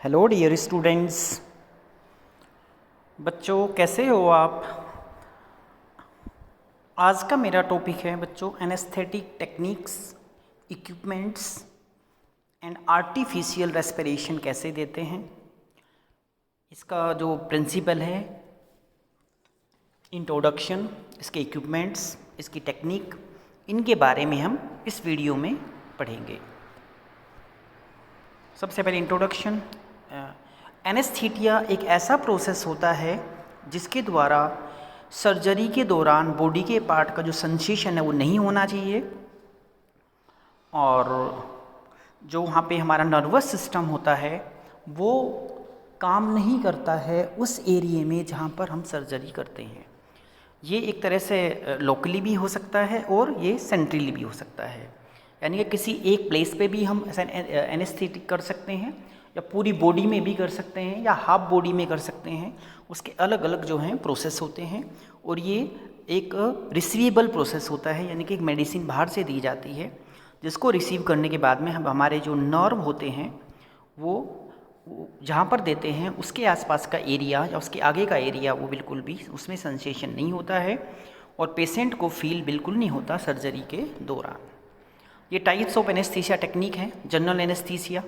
Hello dear students. बच्चों कैसे हो आप। आज का मेरा टॉपिक है बच्चों anaesthetic techniques, equipments and artificial respiration कैसे देते हैं। इसका जो प्रिंसिपल है, इंट्रोडक्शन, इसके इक्विपमेंट्स, इसकी टेक्निक, इनके बारे में हम इस वीडियो में पढ़ेंगे। सबसे पहले इंट्रोडक्शन। एनेस्थीसिया एक ऐसा प्रोसेस होता है जिसके द्वारा सर्जरी के दौरान बॉडी के पार्ट का जो सेंसेशन है वो नहीं होना चाहिए, और जो वहाँ पे हमारा नर्वस सिस्टम होता है वो काम नहीं करता है उस एरिया में जहाँ पर हम सर्जरी करते हैं। ये एक तरह से लोकली भी हो सकता है और ये सेंट्रली भी हो सकता है, यानी कि किसी एक प्लेस पे भी हम एनेस्थेटिक कर सकते हैं, या पूरी बॉडी में भी कर सकते हैं, या हाफ बॉडी में कर सकते हैं। उसके अलग अलग जो हैं प्रोसेस होते हैं, और ये एक रिसीवेबल प्रोसेस होता है, यानी कि एक मेडिसिन बाहर से दी जाती है जिसको रिसीव करने के बाद में हम हमारे जो नर्व होते हैं वो जहाँ पर देते हैं उसके आसपास का एरिया या उसके आगे का एरिया वो बिल्कुल भी उसमें सेंसेशन नहीं होता है, और पेशेंट को फील बिल्कुल नहीं होता सर्जरी के दौरान। ये टाइप्स ऑफ एनेस्थीसिया टेक्निक है। जनरल एनेस्थीसिया,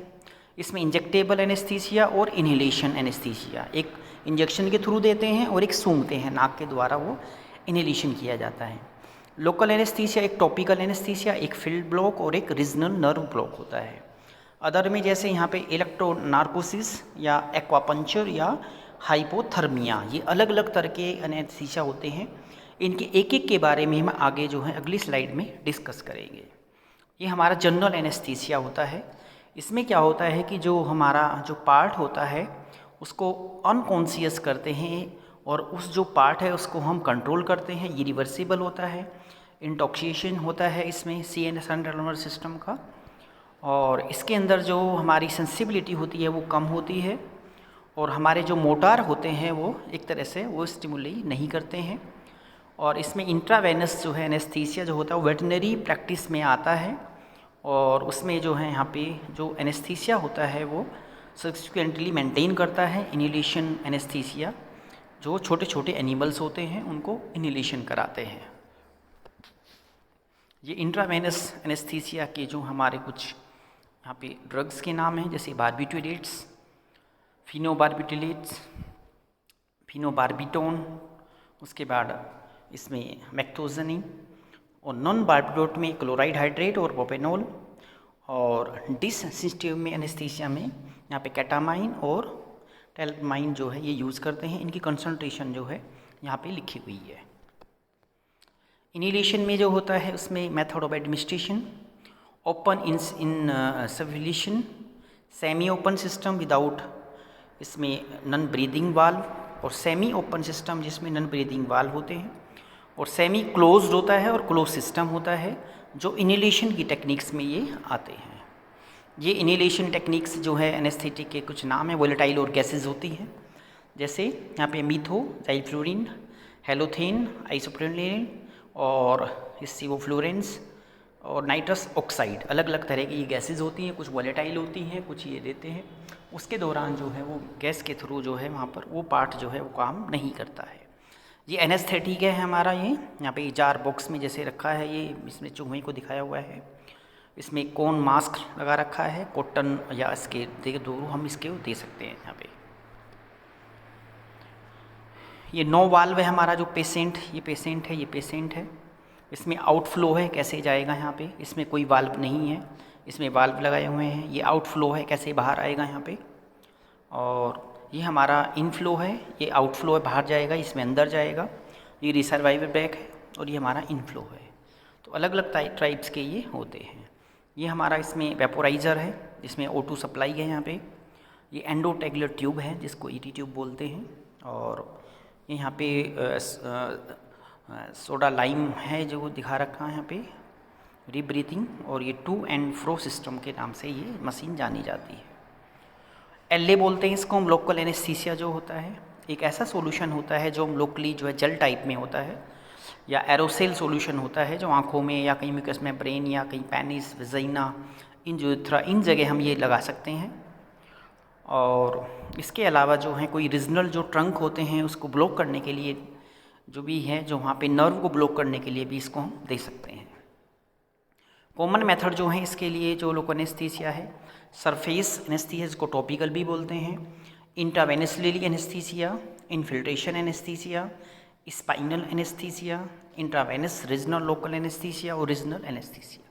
इसमें इंजेक्टेबल एनेस्थीसिया और इन्हेलेशन एनेस्थीसिया, एक इंजेक्शन के थ्रू देते हैं और एक सूंघते हैं, नाक के द्वारा वो इन्हेलेशन किया जाता है। लोकल एनेस्थीसिया एक टॉपिकल एनेस्थीसिया, एक फील्ड ब्लॉक और एक रीजनल नर्व ब्लॉक होता है। अदर में जैसे यहाँ पे इलेक्ट्रो नार्कोसिस या एक्वापंचर या हाइपोथर्मिया, ये अलग अलग तरह के एनेस्थीसिया होते हैं। इनके एक एक के बारे में हम आगे जो है अगली स्लाइड में डिस्कस करेंगे। ये हमारा जनरल एनेस्थीसिया होता है। इसमें क्या होता है कि जो हमारा जो पार्ट होता है उसको अनकॉन्शियस करते हैं, और उस जो पार्ट है उसको हम कंट्रोल करते हैं। ये रिवर्सिबल होता है। इंटॉक्सिएशन होता है इसमें सेंट्रल नर्वस सिस्टम का, और इसके अंदर जो हमारी सेंसिबिलिटी होती है वो कम होती है, और हमारे जो मोटार होते हैं वो एक तरह से वो स्टिमुलेट नहीं करते हैं। और इसमें इंट्रावेनस जो है एनेस्थीसिया जो होता है वो वेटनरी प्रैक्टिस में आता है, और उसमें जो है यहाँ पे जो एनेस्थीसिया होता है वो सब्सिक्वेंटली मेंटेन करता है इन्हेलेशन एनेस्थीसिया। जो छोटे छोटे एनिमल्स होते हैं उनको इन्हेलेशन कराते हैं। ये इंट्रावेनस एनेस्थीसिया के जो हमारे कुछ यहाँ पे ड्रग्स के नाम हैं, जैसे बारबिटुरेट्स, फिनोबारबिटुरेट्स, फिनोबारबिटोन, उसके बाद इसमें मैक्टोजनिन, और नॉन बारबिटोरेट में क्लोराइड हाइड्रेट और प्रोपेनॉल, और डिससिस्टिव में एनेस्थीसिया में यहाँ पे कैटामाइन और टेल्माइन जो है ये यूज़ करते हैं। इनकी कंसंट्रेशन जो है यहाँ पे लिखी हुई है। इन्हेलेशन में जो होता है उसमें method of administration, open insufflation, semi open system without, इसमें नॉन ब्रीदिंग वाल्व, और सेमी ओपन सिस्टम जिसमें नॉन ब्रीदिंग वाल्व होते हैं, और सेमी क्लोज्ड होता है और क्लोज सिस्टम होता है, जो इन्हेलेशन की टेक्निक्स में ये आते हैं। ये इन्हेलेशन टेक्निक्स जो है एनेस्थेटिक के कुछ नाम है, वोलेटाइल और गैसेज होती हैं, जैसे यहाँ पे मीथो जाइफ्लोरिन, हेलोथेन, आइसोप्रोलिन और सिवोफ्लोरेंस और नाइट्रस ऑक्साइड, अलग अलग तरह की ये गैसेज होती हैं। कुछ वोलेटाइल होती हैं, कुछ ये देते हैं। उसके दौरान जो है वो गैस के थ्रू जो है वहाँ पर वो पार्ट जो है वो काम नहीं करता है। ये एनेस्थेटिक है हमारा। ये यहाँ पे जार बॉक्स में जैसे रखा है, ये इसमें चूहे को दिखाया हुआ है। इसमें कौन मास्क लगा रखा है, कॉटन या इसके दोनों हम इसके दे सकते हैं। यहाँ पे ये नो वाल्व है हमारा जो पेशेंट, ये पेशेंट है, ये पेशेंट है। इसमें आउटफ्लो है, कैसे जाएगा यहाँ पे, इसमें कोई वाल्व नहीं है, इसमें वाल्व लगाए हुए हैं। ये आउटफ्लो है, कैसे बाहर आएगा यहाँ पे। और ये हमारा इनफ्लो है, ये आउटफ्लो है, बाहर जाएगा, इसमें अंदर जाएगा। ये रिसर्वाइवल बैग है, और ये हमारा इनफ्लो है। तो अलग अलग टाइप्स के ये होते हैं। ये हमारा इसमें वेपोराइज़र है, जिसमें O2 सप्लाई है यहाँ पे। ये एंडोटेगुलर ट्यूब है जिसको ईटी ट्यूब बोलते हैं, और ये यहाँ पे सोडा लाइम है जो दिखा रखा है यहाँ पे, रीब्रीथिंग, और ये टू एंड फ्रो सिस्टम के नाम से ये मशीन जानी जाती है। एलए बोलते हैं इसको हम। लोकल एनेस्थीसिया जो होता है एक ऐसा सॉल्यूशन होता है जो हम लोकली जो है जेल टाइप में होता है, या एरोसेल सॉल्यूशन होता है जो आँखों में या कहीं म्यूकस मेम्ब्रेन या कहीं पेनिस, वजाइना, इन जो इन जगह हम ये लगा सकते हैं। और इसके अलावा जो है कोई रीजनल जो ट्रंक होते हैं उसको ब्लॉक करने के लिए जो भी है, जो वहाँ पे नर्व को ब्लॉक करने के लिए भी इसको हम दे सकते हैं। कॉमन मेथड जो है इसके लिए जो लोकल एनेस्थीसिया है, सरफेस एनेस्थीसिया जिसको टॉपिकल भी बोलते हैं, intravenously anaesthesia, infiltration anaesthesia, spinal anaesthesia, intravenous regional local anaesthesia और रीजनल एनेस्थीसिया,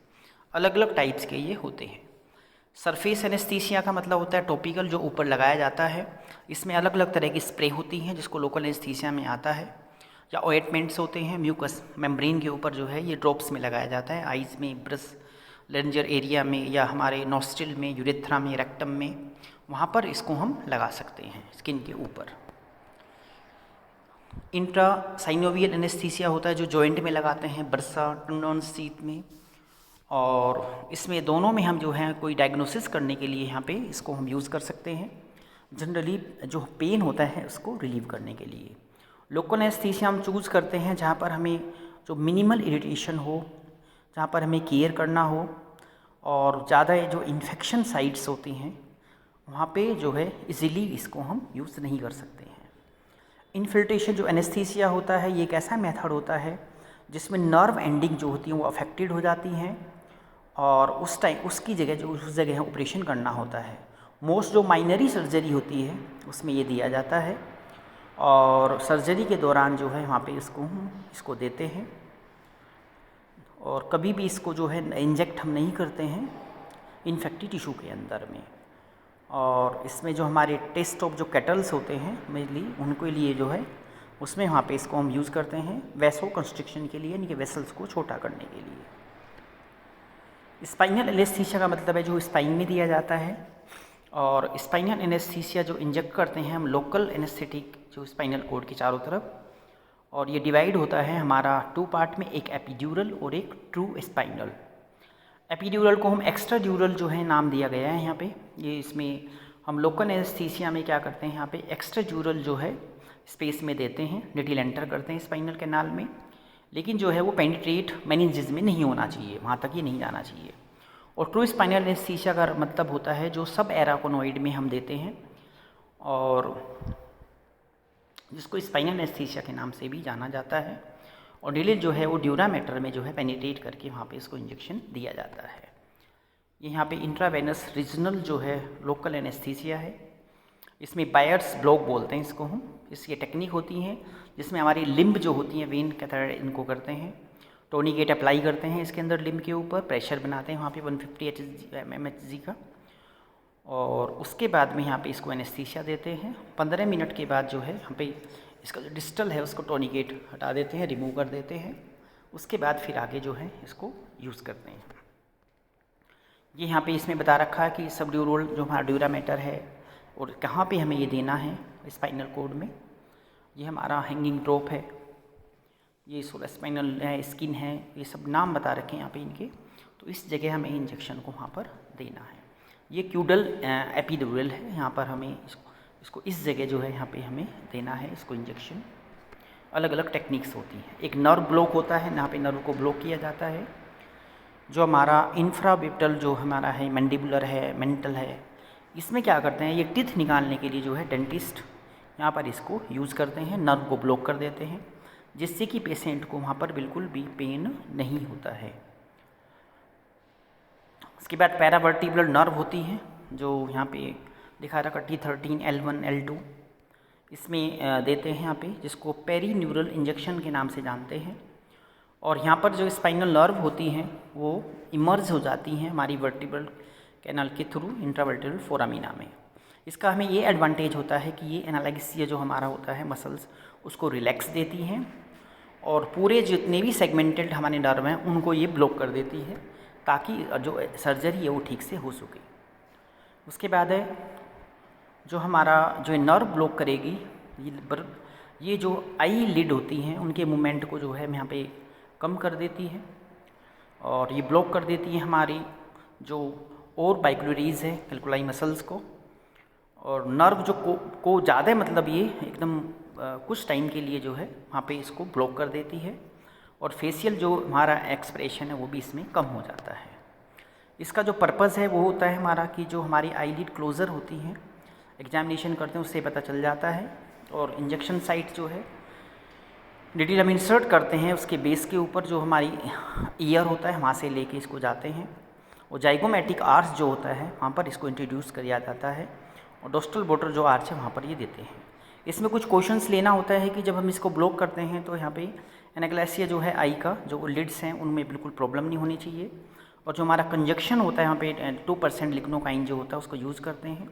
अलग अलग टाइप्स के ये होते हैं। सरफेस एनेस्थीसिया का मतलब होता है टॉपिकल, जो ऊपर लगाया जाता है। इसमें अलग अलग तरह की स्प्रे होती हैं जिसको लोकल एनेस्थीसिया में आता है, या ऑइंटमेंट्स होते हैं म्यूकस मेम्ब्रेन के ऊपर जो है ये ड्रॉप्स में लगाया जाता है, आइज़ में, ब्रश लेंजर एरिया में, या हमारे नॉस्ट्रिल में, यूरेथ्रा में, रेक्टम में, वहाँ पर इसको हम लगा सकते हैं स्किन के ऊपर। इंट्रा साइनोवियल एनेस्थीसिया होता है जो जॉइंट में लगाते हैं, बर्सा टेंडोन्स टीथ में, और इसमें दोनों में हम जो है कोई डायग्नोसिस करने के लिए यहाँ पे इसको हम यूज़ कर सकते हैं, जनरली जो पेन होता है उसको रिलीव करने के लिए। लोकल एनेस्थीसिया हम चूज़ करते हैं जहाँ पर हमें जो मिनिमल इरिटेशन हो, जहाँ पर हमें केयर करना हो, और ज़्यादा जो इन्फेक्शन साइट्स होती हैं वहाँ पे जो है इजीली इसको हम यूज़ नहीं कर सकते हैं। इन्फिल्ट्रेशन जो एनेस्थीसिया होता है ये एक ऐसा मेथड होता है जिसमें नर्व एंडिंग जो होती हैं वो अफेक्टेड हो जाती हैं, और उस टाइम उसकी जगह जो उस जगह ऑपरेशन करना होता है। मोस्ट जो माइनरी सर्जरी होती है उसमें ये दिया जाता है, और सर्जरी के दौरान जो है वहाँ पे इसको देते हैं, और कभी भी इसको जो है इंजेक्ट हम नहीं करते हैं इन्फेक्टेड टिश्यू के अंदर में। और इसमें जो हमारे टेस्ट ऑफ जो कैटल्स होते हैं मेनली उनके लिए जो है उसमें वहाँ पे इसको हम यूज़ करते हैं वेसो कंस्ट्रिक्शन के लिए, यानी कि वेसल्स को छोटा करने के लिए। स्पाइनल एनेस्थीसिया का मतलब है जो स्पाइन में दिया जाता है, और स्पाइनल एनेस्थीसिया जो इंजेक्ट करते हैं हम लोकल एनेस्थेटिक जो स्पाइनल कोड के चारों तरफ, और ये डिवाइड होता है हमारा 2 पार्ट में, एक एपिड्यूरल और एक ट्रू स्पाइनल। एपिड्यूरल को हम एक्स्ट्रा ड्यूरल जो है नाम दिया गया है यहाँ पे। ये इसमें हम लोकल एनेस्थीसिया में क्या करते हैं, यहाँ पे एक्स्ट्रा ड्यूरल जो है स्पेस में देते हैं, निडिल एंटर करते हैं स्पाइनल कैनाल में, लेकिन जो है वो पेनिट्रेट मेनिंजेस में नहीं होना चाहिए, वहाँ तक ये नहीं जाना चाहिए। और ट्रू स्पाइनल एनेस्थीसिया का मतलब होता है जो सब एराकोनॉइड में हम देते हैं, और जिसको स्पाइनल एनेस्थीसिया के नाम से भी जाना जाता है, और डिलीट जो है वो ड्यूरा मैटर में जो है पेनिट्रेट करके वहाँ पे इसको इंजेक्शन दिया जाता है। ये यहाँ पे इंट्रावेनस रीजनल जो है लोकल एनेस्थीसिया है, इसमें बायर्स ब्लॉक बोलते हैं इसको हम। इसकी टेक्निक होती है जिसमें हमारी लिम्ब जो होती है वेन कैथेटर इनको करते हैं, टोनिकेट अप्लाई करते हैं इसके अंदर लिम्ब के ऊपर, प्रेशर बनाते हैं वहाँ पे 150 mmHg का, और उसके बाद में यहाँ पे इसको एनेस्थीसिया देते हैं। 15 मिनट के बाद जो है यहाँ पे इसका जो डिस्टल है उसको टोनिकेट हटा देते हैं, रिमूव कर देते हैं। उसके बाद फिर आगे जो है इसको यूज़ करते हैं। ये यहाँ पे इसमें बता रखा है कि सबड्यूरल जो हमारा ड्यूरा मैटर है और कहाँ पे हमें ये देना है स्पाइनल कोड में। ये हमारा हैंगिंग ड्रॉप है, ये सोलर स्पाइनल है, स्किन है, ये सब नाम बता रखे हैं यहाँ पे इनके। तो इस जगह हमें इंजेक्शन को वहाँ पर देना है। ये क्यूडल एपिड्यूरल है, यहाँ पर हमें इसको इस जगह जो है यहाँ पे हमें देना है इसको इंजेक्शन। अलग अलग टेक्निक्स होती हैं। एक नर्व ब्लॉक होता है, यहाँ पे नर्व को ब्लॉक किया जाता है। जो हमारा इंफ्राविटल जो हमारा है, मैंडिबुलर है, मेंटल है, इसमें क्या करते हैं, ये टीथ निकालने के लिए जो है डेंटिस्ट यहाँ पर इसको यूज़ करते हैं, नर्व को ब्लॉक कर देते हैं, जिससे कि पेशेंट को वहाँ पर बिल्कुल भी पेन नहीं होता है। उसके बाद पैरावर्टिब्रल नर्व होती है जो यहाँ पे दिखा रखा T13, L1, L2, इसमें देते हैं यहाँ पे, जिसको पेरीन्यूरल इंजेक्शन के नाम से जानते हैं। और यहाँ पर जो स्पाइनल नर्व होती हैं वो इमर्ज हो जाती हैं हमारी वर्टिब्रल कैनाल के थ्रू इंट्रावर्टिब्रल फोरामिना में। इसका हमें ये एडवांटेज होता है कि ये एनालैक्सिया जो हमारा होता है मसल्स उसको रिलैक्स देती हैं, और पूरे जितने भी सेगमेंटेड हमारे नर्व हैं उनको ये ब्लॉक कर देती है, ताकि जो सर्जरी है वो ठीक से हो सके। उसके बाद है जो हमारा जो नर्व ब्लॉक करेगी, ये जो आई लिड होती हैं उनके मूवमेंट को जो है यहाँ पे कम कर देती है, और ये ब्लॉक कर देती है हमारी जो और बाइक्युलरीज है कैल्कुलाई मसल्स को। और नर्व जो को ज़्यादा मतलब ये एकदम कुछ टाइम के लिए जो है वहाँ पे इसको ब्लॉक कर देती है, और फेशियल जो हमारा एक्सप्रेशन है वो भी इसमें कम हो जाता है। इसका जो पर्पज़ है वो होता है हमारा कि जो हमारी आईलिड क्लोज़र होती हैं, एग्जामिनेशन करते हैं उससे पता चल जाता है। और इंजेक्शन साइट जो है निडल हम इंसर्ट करते हैं उसके बेस के ऊपर, जो हमारी ईयर होता है वहाँ से लेके इसको जाते हैं, और जाइगोमेटिक आर्च जो होता है वहाँ पर इसको इंट्रोड्यूस किया जाता है, और डोस्टल बोर्डर जो आर्च है वहाँ पर ये देते हैं। इसमें कुछ क्वेश्चंस लेना होता है कि जब हम इसको ब्लॉक करते हैं तो यहाँ पे एनाग्लेसिया जो है आई का जो लिड्स हैं उनमें बिल्कुल प्रॉब्लम नहीं होनी चाहिए, और जो हमारा कंजक्शन होता है यहाँ पे 2% लिग्नोकाइन जो होता है उसको यूज़ करते हैं।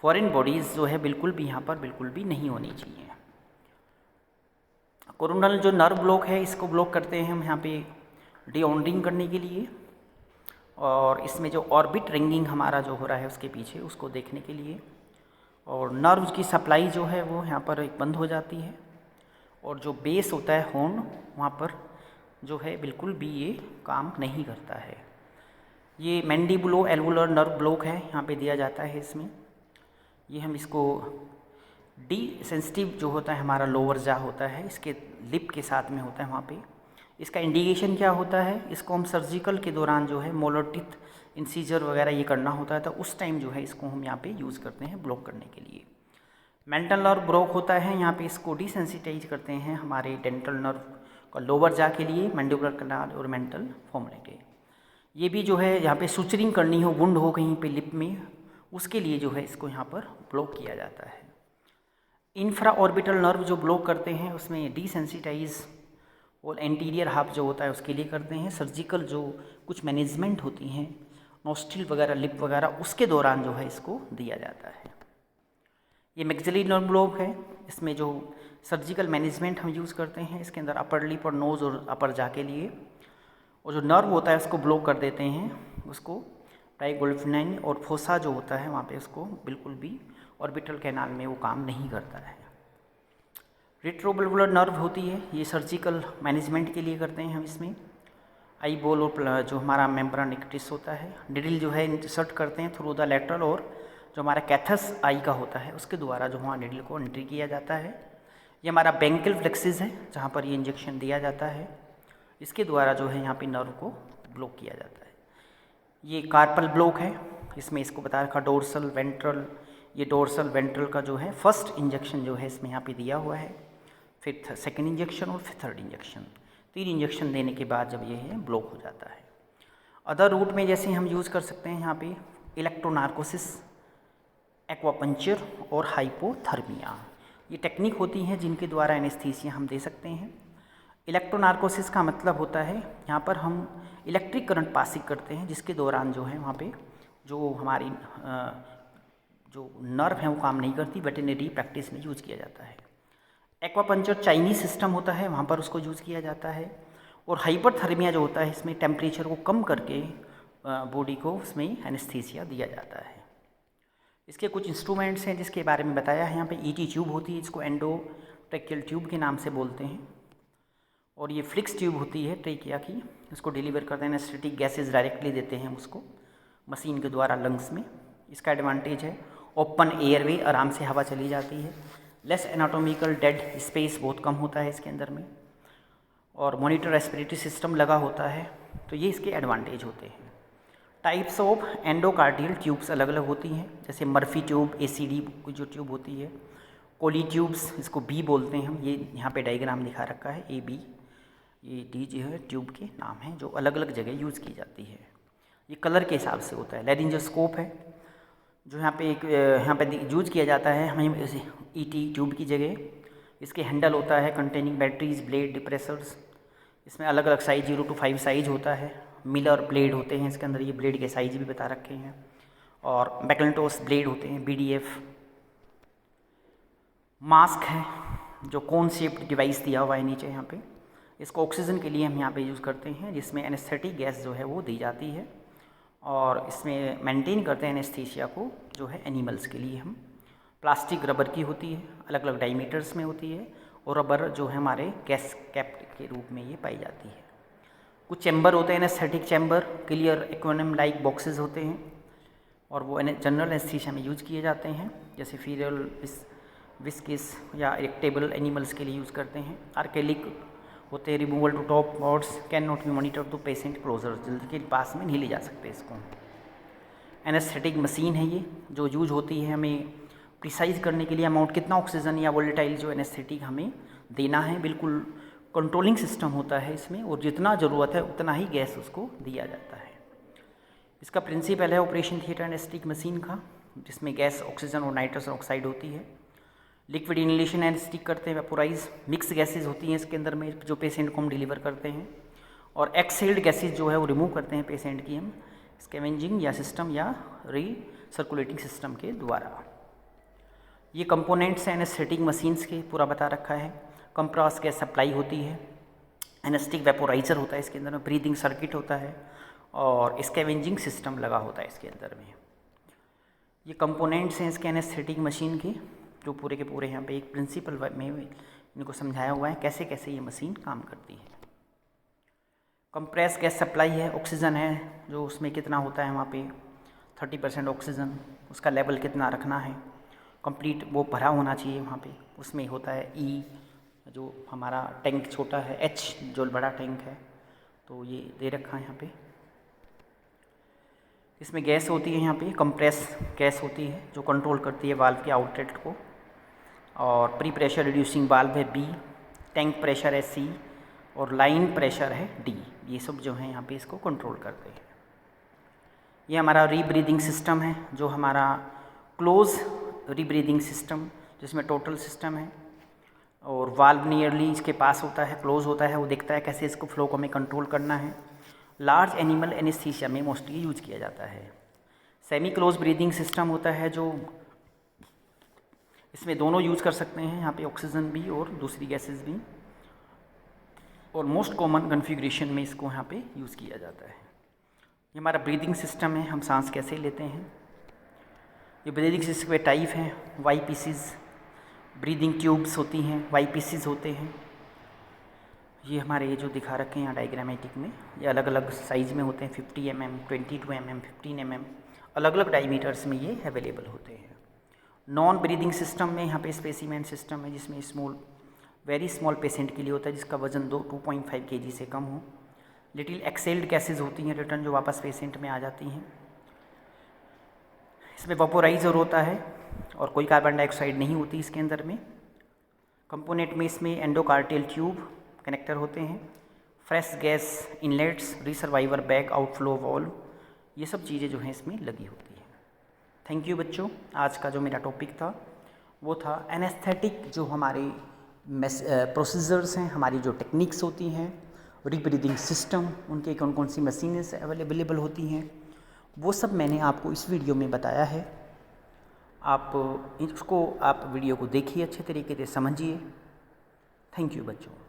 फॉरेन बॉडीज़ जो है बिल्कुल भी यहाँ पर बिल्कुल भी नहीं होनी चाहिए। कोरोनल जो नर्व ब्लॉक है इसको ब्लॉक करते हैं हम यहाँ पे डिऑन्डिंग करने के लिए, और इसमें जो ऑर्बिट रिंगिंग हमारा जो हो रहा है उसके पीछे उसको देखने के लिए, और नर्व की सप्लाई जो है वो यहाँ पर बंद हो जाती है, और जो बेस होता है हॉर्न वहाँ पर जो है बिल्कुल भी ये काम नहीं करता है। ये मैंडिबुलो एल्वुलर नर्व ब्लॉक है, यहाँ पे दिया जाता है इसमें। ये हम इसको डी सेंसिटिव जो होता है हमारा लोअर जा होता है इसके लिप के साथ में होता है वहाँ पे। इसका इंडिकेशन क्या होता है, इसको हम सर्जिकल के दौरान जो है मोलर टिथ इंसीजर वगैरह ये करना होता है तो उस टाइम जो है इसको हम यहाँ पे यूज़ करते हैं ब्लॉक करने के लिए। मेंटल नर्व ब्लॉक होता है, यहाँ पे इसको डिसेंसिटाइज करते हैं हमारे डेंटल नर्व का लोअर जा के लिए, मैंडिबुलर कनाल और मेंटल फॉर्मुलेटे। ये भी जो है यहाँ पे सुचरिंग करनी हो, वुंड हो कहीं पे लिप में, उसके लिए जो है इसको यहाँ पर ब्लॉक किया जाता है। इंफ्रा ऑर्बिटल नर्व जो ब्लॉक करते हैं उसमें डिसेंसिटाइज और एंटीरियर हाफ जो होता है उसके लिए करते हैं। सर्जिकल जो कुछ मैनेजमेंट होती हैं नोस्ट्रिल वगैरह लिप वगैरह उसके दौरान जो है इसको दिया जाता है। ये मैक्सिलरी नर्व ब्लॉक है, इसमें जो सर्जिकल मैनेजमेंट हम यूज़ करते हैं इसके अंदर अपर लिप और नोज़ और अपर जा के लिए, और जो नर्व होता है उसको ब्लॉक कर देते हैं, उसको ट्राइगोल्फिनाइन और फोसा जो होता है वहाँ पे उसको बिल्कुल भी ऑर्बिटल कैनाल में वो काम नहीं करता है। रेट्रोबल्बुलर नर्व होती है, ये सर्जिकल मैनेजमेंट के लिए करते हैं हम इसमें। आई बॉल और जो हमारा मेम्ब्रेन इक्टिस होता है, निडल जो है इंसर्ट करते हैं थ्रू द लेटरल, और जो हमारा कैथस आई का होता है उसके द्वारा जो वहाँ निडल को एंट्री किया जाता है। ये हमारा बैंकल फ्लेक्सिस है जहाँ पर ये इंजेक्शन दिया जाता है, इसके द्वारा जो है यहाँ पे नर्व को ब्लॉक किया जाता है। ये कार्पल ब्लॉक है, इसमें इसको बता रखा डोर्सल वेंट्रल, ये डोर्सल वेंट्रल का जो है फर्स्ट इंजेक्शन जो है इसमें यहाँ पे दिया हुआ है, फिर सेकंड इंजेक्शन और फिर थर्ड इंजेक्शन, 3 इंजेक्शन देने के बाद जब ये है ब्लॉक हो जाता है। अदर रूट में जैसे हम यूज़ कर सकते हैं यहाँ पे इलेक्ट्रोनार्कोसिस, एक्वापंचर और हाइपोथर्मिया, ये टेक्निक होती हैं जिनके द्वारा एनेस्थीसिया हम दे सकते हैं। इलेक्ट्रोनार्कोसिस का मतलब होता है यहाँ पर हम इलेक्ट्रिक करंट पासिंग करते हैं जिसके दौरान जो है वहाँ पे जो हमारी जो नर्व है वो काम नहीं करती, वेटरनरी प्रैक्टिस में यूज़ किया जाता है। एक्वापंचर चाइनीज सिस्टम होता है, वहाँ पर उसको यूज़ किया जाता है। और हाइपरथर्मिया जो होता है इसमें टेम्परेचर को कम करके बॉडी को उसमें एनेस्थीसिया दिया जाता है। इसके कुछ इंस्ट्रूमेंट्स हैं जिसके बारे में बताया है यहाँ पे। ईटी ट्यूब होती है, इसको एंडोट्रेकियल ट्यूब के नाम से बोलते हैं, और ये फ्लिक्स ट्यूब होती है ट्रेकिया की, इसको डिलीवर करते हैं, एनेस्थेटिक गैसेज डायरेक्टली देते हैं उसको मशीन के द्वारा लंग्स में। इसका एडवांटेज है ओपन एयरवे, आराम से हवा चली जाती है, लेस एनाटॉमिकल डेड स्पेस बहुत कम होता है इसके अंदर में, और मॉनिटर रेस्पिरेटरी सिस्टम लगा होता है, तो ये इसके एडवांटेज होते हैं। टाइप्स ऑफ एंडोकार्डियल ट्यूब्स अलग अलग होती हैं, जैसे मर्फी ट्यूब, एसीडी की जो ट्यूब होती है, कोली ट्यूब्स, इसको बी बोलते हैं हम, ये यहाँ पे डायग्राम दिखा रखा है ए बी, ये डी जो है ट्यूब के नाम हैं जो अलग अलग जगह यूज़ की जाती है। ये कलर के हिसाब से होता है। लेरिंजोस्कोप है जो यहाँ पे यूज किया जाता है हमें ईटी ट्यूब की जगह। इसके हैंडल होता है कंटेनिंग बैटरीज, ब्लेड, डिप्रेसर्स, इसमें अलग अलग साइज 0 to 5 साइज होता है। मिलर ब्लेड होते हैं इसके अंदर, ये ब्लेड के साइज भी बता रखे हैं, और मैकलेंटोस ब्लेड होते हैं, बीडीएफ। मास्क है जो कोन शेप्ड डिवाइस दिया हुआ है नीचे यहाँ पे, इसको ऑक्सीजन के लिए हम यहाँ पे यूज़ करते हैं, जिसमें एनेस्थेटिक गैस जो है वो दी जाती है, और इसमें मेंटेन करते हैं एनेस्थीसिया को जो है एनिमल्स के लिए हम। प्लास्टिक रबर की होती है, अलग अलग डायमीटर्स में होती है, और रबर जो है हमारे गैस कैप के रूप में ये पाई जाती है। कुछ चैम्बर होते हैं anaesthetic chamber, clear aquarium like boxes होते हैं, और वो जनरल एनेस्थीसिया में यूज़ किए जाते हैं, जैसे फीरल, विस्किस या इरेक्टेबल एनिमल्स के लिए यूज़ करते हैं। आर्केलिक होते हैं, removal to top boards, can not be monitor to patient closer, जल्दी के पास में नहीं ले जा सकते इसको। एनेस्थेटिक मशीन है ये जो यूज होती है हमें प्रिसाइज करने के लिए अमाउंट कितना ऑक्सीजन या वोलेटाइल जो एनेस्थेटिक हमें देना है, बिल्कुल कंट्रोलिंग सिस्टम होता है इसमें, और जितना ज़रूरत है उतना ही गैस उसको दिया जाता है। इसका प्रिंसिपल है ऑपरेशन थिएटर एनेस्थेटिक मशीन का, जिसमें गैस ऑक्सीजन और नाइट्रस ऑक्साइड होती है। लिक्विड इनहेलेशन एनेस्थेटिक करते हैं, वेपोराइज मिक्स गैसेज होती हैं इसके अंदर में जो पेशेंट को हम डिलीवर करते हैं, और एक्सहेल्ड गैसेज जो है वो रिमूव करते हैं पेशेंट की हम स्कैवेंजिंग या सिस्टम या सर्कुलेटिंग सिस्टम के द्वारा। ये कंपोनेंट्स हैं एनेस्थेटिक मशीन्स के, पूरा बता रखा है। कंप्रेस गैस सप्लाई होती है, एनेस्थेटिक वेपोराइजर होता है इसके अंदर में, ब्रीदिंग सर्किट होता है, और स्कैवेंजिंग सिस्टम लगा होता है इसके अंदर में। ये कंपोनेंट्स हैं इसके एनेस्थेटिक मशीन के, जो पूरे के पूरे यहाँ पे एक प्रिंसिपल में इनको समझाया हुआ है कैसे कैसे ये मशीन काम करती है। कंप्रेस गैस सप्लाई है, ऑक्सीजन है जो उसमें कितना होता है वहाँ पे 30% ऑक्सीजन, उसका लेवल कितना रखना है, कंप्लीट वो भरा होना चाहिए वहाँ पे। उसमें होता है ई जो हमारा टैंक छोटा है, एच जो बड़ा टैंक है, तो ये दे रखा है यहाँ पे। इसमें गैस होती है यहाँ पे, कंप्रेस गैस होती है जो कंट्रोल करती है वाल्व के आउटलेट को, और प्री प्रेशर रिड्यूसिंग वाल्व है बी, टैंक प्रेशर है सी, और लाइन प्रेशर है डी। ये सब जो है यहाँ पे इसको कंट्रोल करते हैं। ये हमारा रीब्रीदिंग सिस्टम है, जो हमारा क्लोज रीब्रीदिंग सिस्टम, जिसमें टोटल सिस्टम है, और वाल्व नियरली इसके पास होता है, क्लोज होता है, वो देखता है कैसे इसको फ्लो को हमें कंट्रोल करना है। लार्ज एनिमल एनेस्थीसिया में मोस्टली यूज किया जाता है। सेमी क्लोज ब्रीदिंग सिस्टम होता है, जो इसमें दोनों यूज़ कर सकते हैं, यहाँ पे ऑक्सीजन भी और दूसरी गैसेस भी, और मोस्ट कॉमन कॉन्फ़िगरेशन में इसको यहाँ पे यूज़ किया जाता है। ये हमारा ब्रीदिंग सिस्टम है, हम सांस कैसे लेते हैं। ये ब्रीदिंग सिस्टम के टाइप हैं, वाई पीसीज ब्रीदिंग ट्यूब्स होती हैं, वाई पीसीज होते हैं। ये हमारे ये जो दिखा रखे हैं यहाँ डायग्रामेटिक में, ये अलग अलग साइज़ में होते हैं, 50 mm, 22 mm, 15 mm, अलग अलग डायमीटर्स में ये अवेलेबल होते हैं। नॉन ब्रीदिंग सिस्टम में यहाँ पे स्पेसिमेन सिस्टम है, जिसमें स्मॉल वेरी स्मॉल पेशेंट के लिए होता है, जिसका वजन 2.5 kg से कम हो। लिटिल एक्सेल्ड गैसेज होती हैं रिटर्न, जो वापस पेशेंट में आ जाती हैं। इसमें वेपोराइजर होता है, और कोई कार्बन डाइऑक्साइड नहीं होती इसके अंदर में। कंपोनेंट में इसमें एंडोकार्टियल ट्यूब कनेक्टर होते हैं, fresh gas inlets, reservoir bag, outflow valve, ये सब चीज़ें जो हैं इसमें लगी होती हैं। थैंक यू बच्चों। आज का जो मेरा टॉपिक था वो था एनेस्थेटिक, जो हमारे प्रोसीजर्स हैं, हमारी जो टेक्निक्स होती हैं, रीब्रीदिंग सिस्टम, उनके कौन कौन सी मशीनें अवेलेबल होती हैं, वो सब मैंने आपको इस वीडियो में बताया है। आप वीडियो को देखिए, अच्छे तरीके से समझिए। थैंक यू बच्चों।